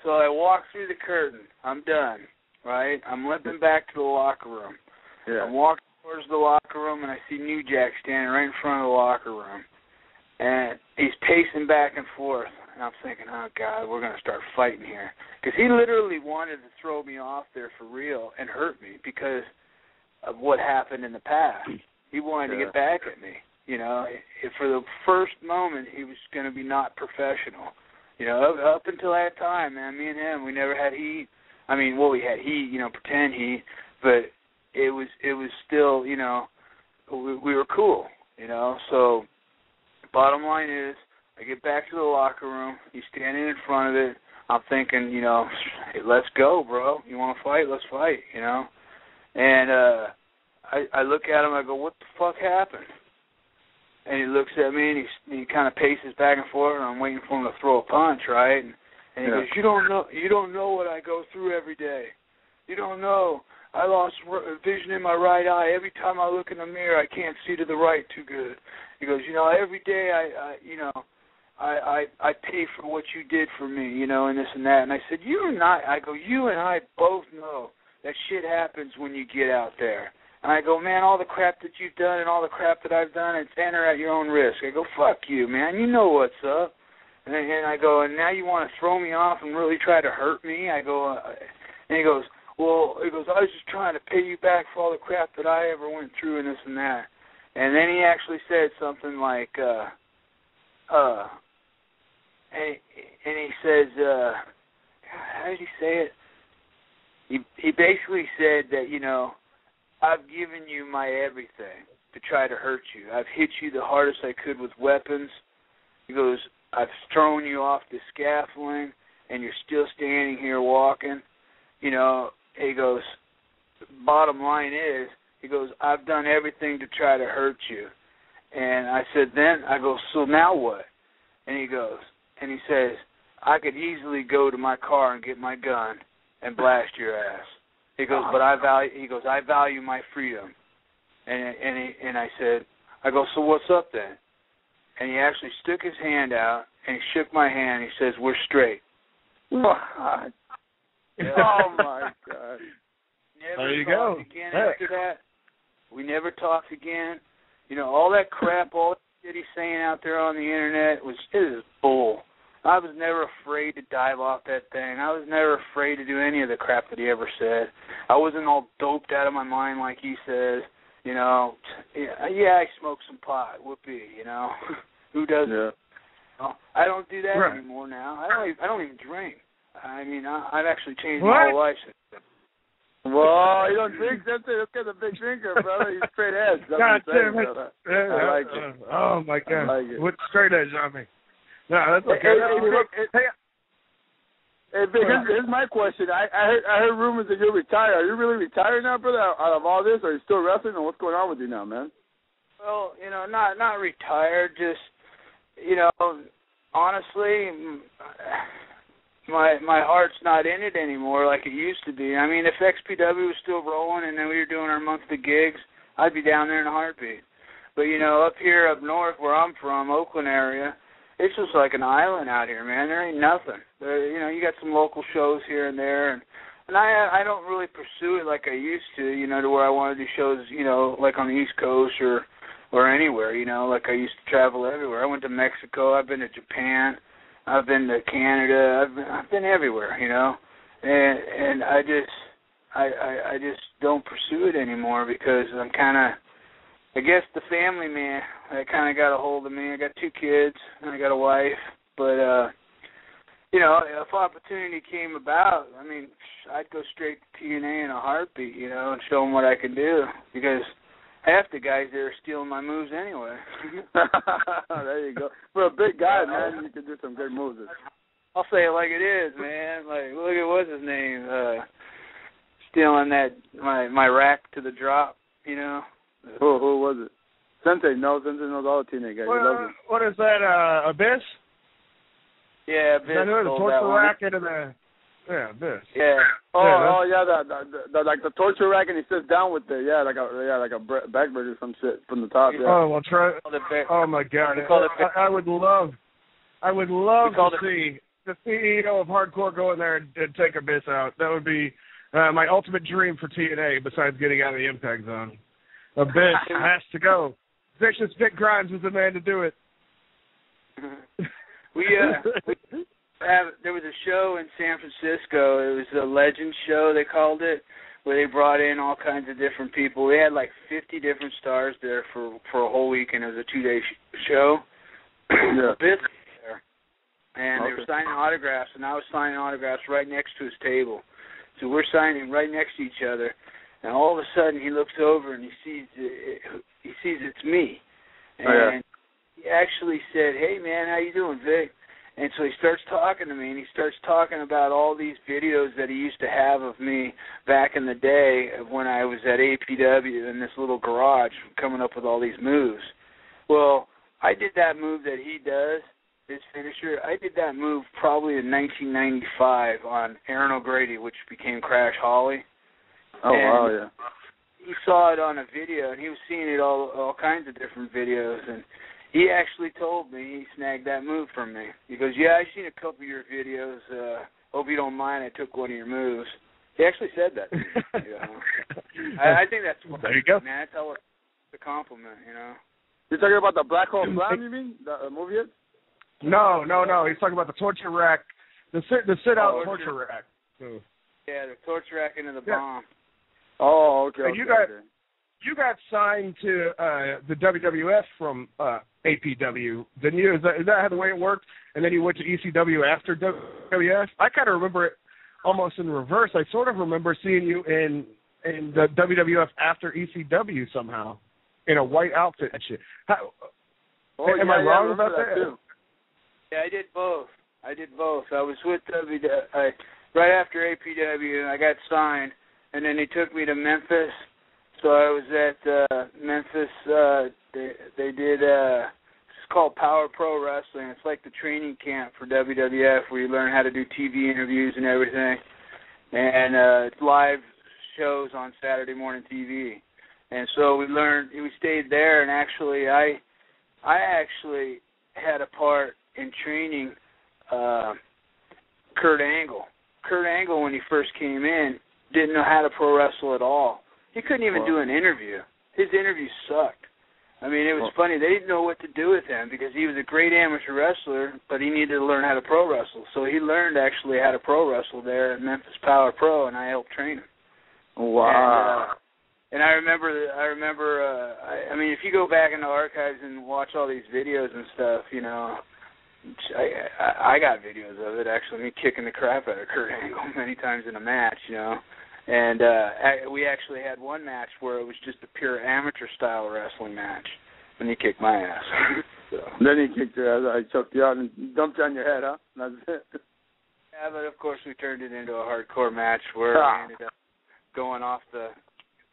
So I walk through the curtain. I'm done, right? I'm limping back to the locker room. Yeah. I'm walking towards the locker room, and I see New Jack standing right in front of the locker room. And he's pacing back and forth. And I'm thinking, oh, God, we're going to start fighting here. Because he literally wanted to throw me off there for real and hurt me because of what happened in the past. He wanted to get back at me. You know, for the first moment, he was going to be not professional. You know, up until that time, man, me and him, we never had heat. I mean, well, we had heat, you know, pretend heat, but it was still, you know, we were cool, you know. So bottom line is, I get back to the locker room. He's standing in front of it. I'm thinking, you know, hey, let's go, bro. You want to fight? Let's fight, you know. And I look at him. I go, what the fuck happened? And he looks at me, and he kind of paces back and forth, and I'm waiting for him to throw a punch, right? And he goes, you don't know what I go through every day. You don't know. I lost vision in my right eye. Every time I look in the mirror, I can't see to the right too good. He goes, you know, every day I pay for what you did for me, you know, and this and that. And I said, you and I both know that shit happens when you get out there. And I go, man, all the crap that you've done and all the crap that I've done, it's enter at your own risk. I go, fuck you, man. You know what's up. And I go, and now you want to throw me off and really try to hurt me? I go, and he goes, I was just trying to pay you back for all the crap that I ever went through and this and that. And then he actually said something like, and he says, how did he say it? He basically said that, you know, I've given you my everything to try to hurt you. I've hit you the hardest I could with weapons. He goes, I've thrown you off the scaffolding, and you're still standing here walking. You know, he goes, bottom line is, he goes, I've done everything to try to hurt you. And I said, so now what? And he goes, and he says, I could easily go to my car and get my gun and blast your ass. He goes, but I value my freedom. And I said, so what's up then? And he actually stuck his hand out, and he shook my hand, and he says, we're straight. Oh, my God. Never talked again after that. We never talked again. You know, all that crap, all that shit he's saying out there on the Internet, it is bull. I was never afraid to dive off that thing. I was never afraid to do any of the crap that he ever said. I wasn't all doped out of my mind like he says. You know, I smoked some pot, whoopee, you know. Who doesn't? Yeah. Well, I don't do that anymore now. I don't even drink. I mean, I've actually changed my whole life since then. Well, you don't drink, Sensei. Look at the big drinker, brother. He's straight edge. God damn it. I like it. Oh, my God. I like it. With straight edge on me. No, that's okay. Hey, Vic, here's my question. I heard rumors that you're retired. Are you really retired now, brother, out of all this? Are you still wrestling, or what's going on with you now, man? Well, you know, not retired, just, you know, honestly, my heart's not in it anymore like it used to be. I mean, if XPW was still rolling and then we were doing our monthly gigs, I'd be down there in a heartbeat. But, you know, up here, up north where I'm from, Oakland area, it's just like an island out here, man. There ain't nothing. You know, you got some local shows here and there, and I don't really pursue it like I used to, you know, to where I want to do shows, you know, like on the East Coast or anywhere, you know, like I used to travel everywhere. I went to Mexico. I've been to Japan. I've been to Canada. I've been everywhere, you know, and I just don't pursue it anymore because I'm kind of, I guess the family man that kind of got a hold of me. I got 2 kids and I got a wife, but you know, if opportunity came about, I mean, I'd go straight to TNA in a heartbeat, you know, and show them what I can do because half the guys there are stealing my moves anyway. There you go. For a big guy, man, you can do some good moves. I'll say it like it is, man. Like, look at what's his name, stealing that my rack to the drop, you know. Who was it? Sensei knows all the teenage guys. What is that, Abyss? Yeah, Abyss. I know the torture rack into the... Yeah, Abyss. Yeah. The like the torture rack, and he sits down with like a backbird or some shit from the top. Yeah. Oh well, try. Oh my God! I would love to see the CEO of Hardcore go in there and take Abyss out. That would be my ultimate dream for TNA, besides getting out of the Impact Zone. Abyss has to go. Vicious Vic Grimes is the man to do it. There was a show in San Francisco. It was a Legend show, they called it, where they brought in all kinds of different people. We had like 50 different stars there for a whole weekend. It was a 2-day show. Yeah. Abyss was there. And they were signing autographs, and I was signing autographs right next to his table. So we're signing right next to each other, and all of a sudden he looks over and he sees it's me. And he actually said, "Hey man, how you doing, Vic?" And so he starts talking to me, and he starts talking about all these videos that he used to have of me back in the day of when I was at APW in this little garage coming up with all these moves. Well, I did that move that he does, his finisher. I did that move probably in 1995 on Aaron O'Grady, which became Crash Holly. Oh, wow, yeah. He saw it on a video, and he was seeing it all kinds of different videos, and he actually told me he snagged that move from me. He goes, "Yeah, I've seen a couple of your videos. Hope you don't mind I took one of your moves." He actually said that to me. You know? I think that's what, there you go. Man, that's how it's a compliment, you know. You're talking about the Black Hole Slam, you mean? The movie is? No. He's talking about the torture rack, the sit-out torture rack. Yeah, the torture rack into the bomb. Oh, okay. And you got signed to the WWF from APW, didn't you? Is that how the way it worked? And then you went to ECW after WWF? I kind of remember it almost in reverse. I sort of remember seeing you in the WWF after ECW somehow, in a white outfit and shit. Am I wrong about that? Too. Yeah, I did both. I was with right after APW, I got signed, and then they took me to Memphis. So I was at Memphis. They did it's called Power Pro Wrestling. It's like the training camp for WWF, where you learn how to do TV interviews and everything. And it's live shows on Saturday morning TV. And so we stayed there, and actually I actually had a part in training Kurt Angle. Kurt Angle, when he first came in, didn't know how to pro wrestle at all. He couldn't even do an interview. His interview sucked. I mean, it was funny. They didn't know what to do with him because he was a great amateur wrestler, but he needed to learn how to pro wrestle. So he learned actually how to pro wrestle there at Memphis Power Pro, and I helped train him. Wow. And I remember. I mean, if you go back in the archives and watch all these videos and stuff, you know, I got videos of it, actually, me kicking the crap out of Kurt Angle many times in a match, you know. And we actually had one match where it was just a pure amateur-style wrestling match, and he kicked my ass. So. Then he kicked your ass. I choked you out and dumped you on your head, huh? That's it. Yeah, but of course we turned it into a hardcore match where we ended up going off the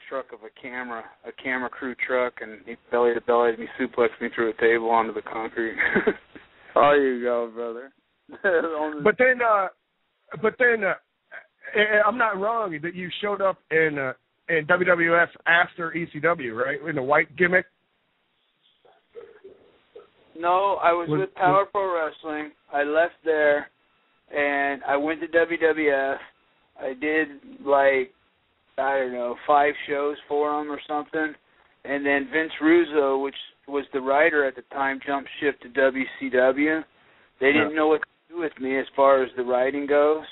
truck of a camera crew truck, and he belly to belly me, suplexed me through a table onto the concrete. Oh, you go, brother. But then, I'm not wrong that you showed up in WWF after ECW, right? In the white gimmick. No, I was with Power Pro Wrestling. I left there, and I went to WWF. I did, 5 shows for them or something. And then Vince Russo, which was the writer at the time, jumped ship to WCW. They didn't know what to do with me as far as the writing goes.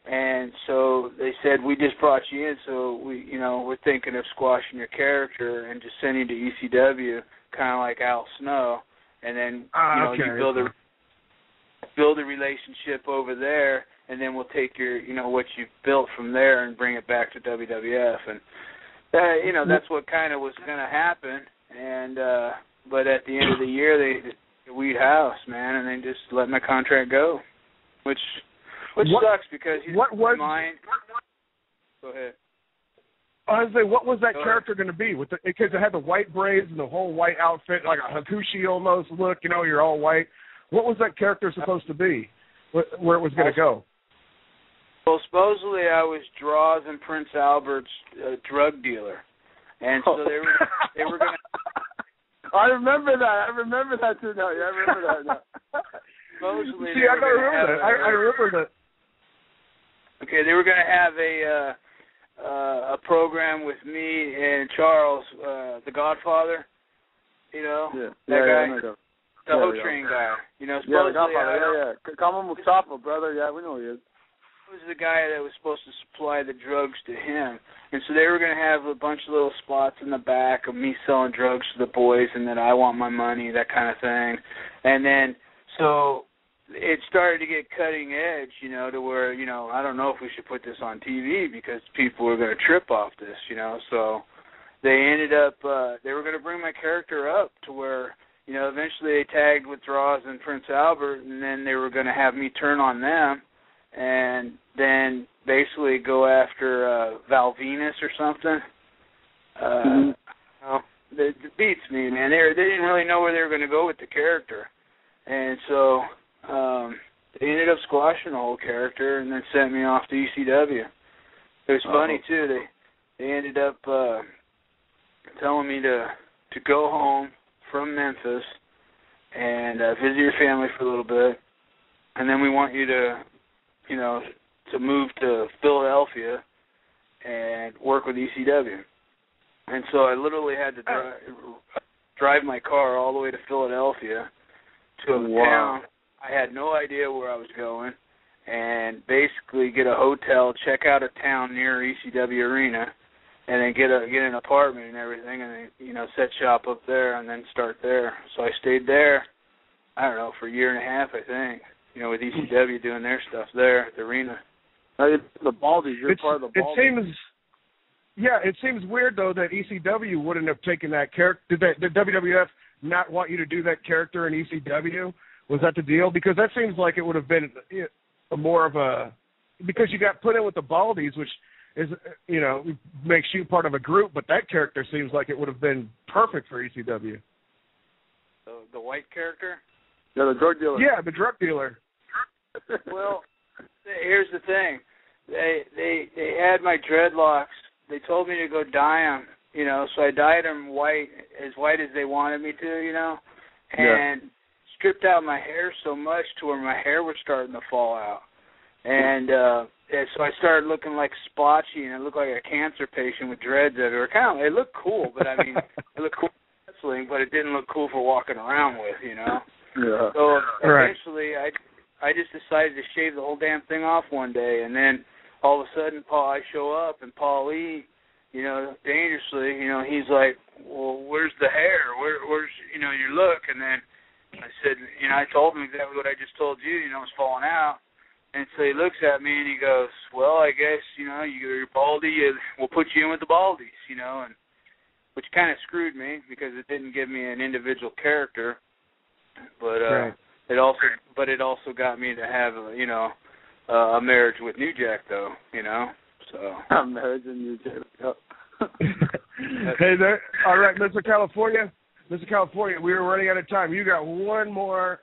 And so they said, "We just brought you in, so we're thinking of squashing your character and just sending you to ECW, kind of like Al Snow, and then you build a relationship over there, and then we'll take your what you've built from there and bring it back to WWF." And that's what kind of was going to happen. And but at the end of the year, they just weed house, man, and they just let my contract go, which sucks because Go ahead. I was saying, what was that character going to be? Because it had the white braids and the whole white outfit, like a Hakushi almost look. You're all white. What was that character supposed to be? Where it was going to go? Well, supposedly I was Draws and Prince Albert's drug dealer, and so they were going to. I remember that. I remember that too. Now, yeah, I remember that. Now. supposedly See, I don't remember that. I remember that. Okay, they were going to have a program with me and Charles, the Godfather. You know, that guy, the Ho Train guy. You know, supposedly. Yeah, the Godfather. Yeah. Call him Mustafa, brother. Yeah, we know who he is. Was the guy that was supposed to supply the drugs to him, and so they were going to have a bunch of little spots in the back of me selling drugs to the boys, and then I want my money, that kind of thing, and then so it started to get cutting edge, you know, to where, you know, I don't know if we should put this on TV because people were going to trip off this, you know, so they ended up they were going to bring my character up to where, you know, eventually they tagged with Droz and Prince Albert, and then they were going to have me turn on them. And then basically go after Val Venus or something. You know, it beats me, man. They didn't really know where they were going to go with the character, and so they ended up squashing the whole character and then sent me off to ECW. It was funny too. They ended up telling me to go home from Memphis and visit your family for a little bit, and then we want you to, you know, to move to Philadelphia and work with ECW. And so I literally had to drive my car all the way to Philadelphia to a town. I had no idea where I was going, and basically get a hotel, check out a town near ECW Arena, and then get an apartment and everything, and then, you know, set shop up there and then start there. So I stayed there, I don't know, for a year and a half, I think, you know, with ECW doing their stuff there at the arena. The Baldies, you're part of the Baldies. It seems weird, though, that ECW wouldn't have taken that character. Did WWF not want you to do that character in ECW? Was that the deal? Because that seems like it would have been more of a... Because you got put in with the Baldies, which is, you know, makes you part of a group, but that character seems like it would have been perfect for ECW. The white character? Yeah, the drug dealer. Yeah, the drug dealer. Well, here's the thing. They had my dreadlocks. They told me to go dye them, you know, so I dyed them white as they wanted me to, you know, and stripped out my hair so much to where my hair was starting to fall out. And so I started looking like splotchy, and I looked like a cancer patient with dreads everywhere. It looked cool, but I mean, it looked cool for wrestling, but it didn't look cool for walking around with, you know. Yeah. So eventually I just decided to shave the whole damn thing off one day, and then all of a sudden I show up, and Paul Lee, you know, dangerously, you know, he's like, well, where's the hair? Where's, you know, your look? And then I said, you know, I told him exactly what I just told you, you know, it's falling out. And so he looks at me and he goes, well, I guess, you know, you're Baldie, we'll put you in with the Baldies, you know, and which kind of screwed me because it didn't give me an individual character. But it also got me to have, you know, a marriage with New Jack, though, you know. So a marriage with New Jack. Yep. Hey there. All right, Mr. California, we were running out of time. You got one more.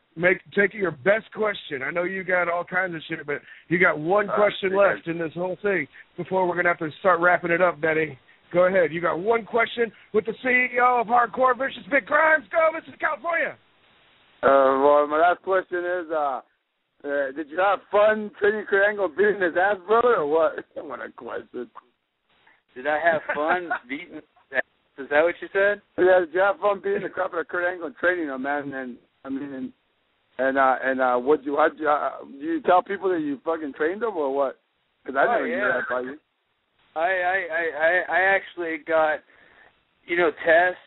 Take your best question. I know you got all kinds of shit, but you got one question left in this whole thing before we're going to have to start wrapping it up, Benny. Go ahead. You got one question with the CEO of Hardcore Vicious, Vic Grimes. Go, Mr. California. Well, my last question is, did you have fun training Kurt Angle beating his ass, brother, or what? What a question. Did I have fun beating his ass? Is that what you said? Yeah, did you have fun beating the crap out of Kurt Angle and training him, man? What do you tell people that you fucking trained them or what? Because I never knew that about you. I actually got, you know, Test.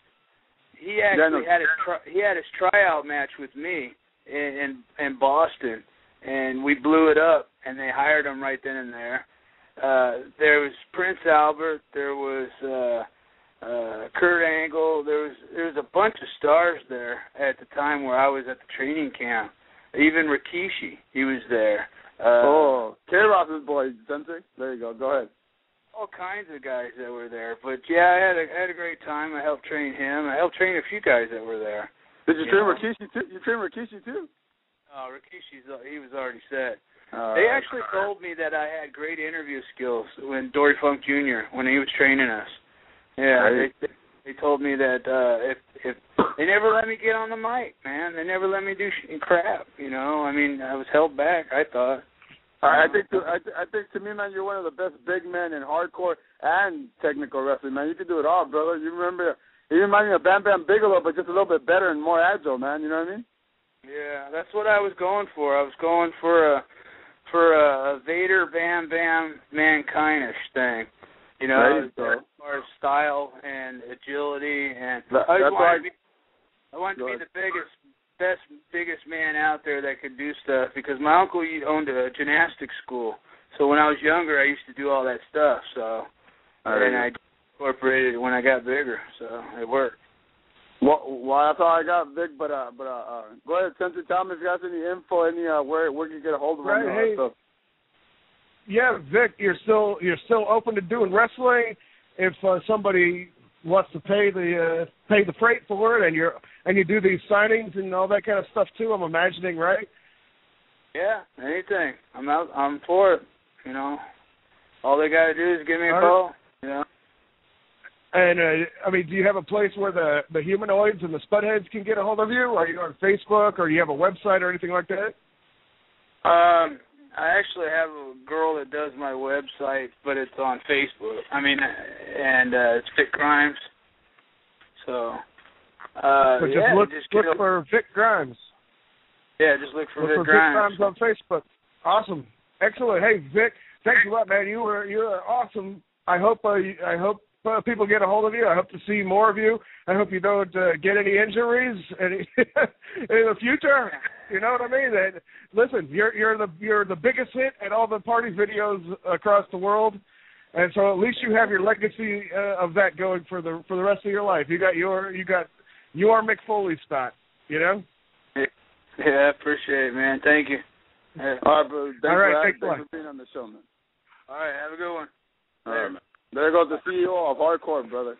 He actually had his tryout match with me in Boston, and we blew it up, and they hired him right then and there. There was Prince Albert. There was Kurt Angle. There was a bunch of stars there at the time where I was at the training camp. Even Rikishi, he was there. K-Ross's boy, Sensei. There you go. Go ahead. All kinds of guys that were there. But, yeah, I had a great time. I helped train him. I helped train a few guys that were there. Did you train Rikishi too? You trained Rikishi too? Oh, he was already set. They actually told me that I had great interview skills when Dory Funk Jr., when he was training us. Yeah, they told me that if they never let me get on the mic, man. They never let me do crap. You know, I mean, I was held back. I thought. I think to me, man, you're one of the best big men in hardcore and technical wrestling, man. You can do it all, brother. You remind me of Bam Bam Bigelow, but just a little bit better and more agile, man. You know what I mean? Yeah, that's what I was going for. I was going for a Vader Bam Bam Mankind-ish thing. You know, as far as style and agility, and I wanted to be the biggest man out there that could do stuff, because my uncle owned a gymnastics school. So when I was younger, I used to do all that stuff. So and I incorporated it when I got bigger. So it worked. Well, that's all I got, Vic. But go ahead, Sensei. Tell me if you got any info, where you can get a hold of them. Right. Hey. Yeah, Vic, you're still open to doing wrestling. If somebody wants to pay the freight for it, and you do these signings and all that kind of stuff too, I'm imagining, right? Yeah, anything. I'm for it. You know, all they got to do is give me a call. You know. And I mean, do you have a place where the humanoids and the spudheads can get a hold of you? Are you on Facebook, or do you have a website or anything like that? I actually have a girl that does my website, but it's on Facebook. I mean, and it's Vic Grimes. So, just look for Vic Grimes. Yeah, just look for Vic Grimes on Facebook. Awesome, excellent. Hey, Vic, thanks a lot, man. You're awesome. I hope people get a hold of you. I hope to see more of you. I hope you don't get any injuries in the future. You know what I mean? And listen, you're the biggest hit at all the party videos across the world, and so at least you have your legacy of that going for the rest of your life. You got your Mick Foley spot. You know? Yeah, I appreciate it, man. Thank you. Yeah. All right, bro. Thanks for being on the show, man. All right, have a good one. All right, man. There goes the CEO of Hardcore, brother.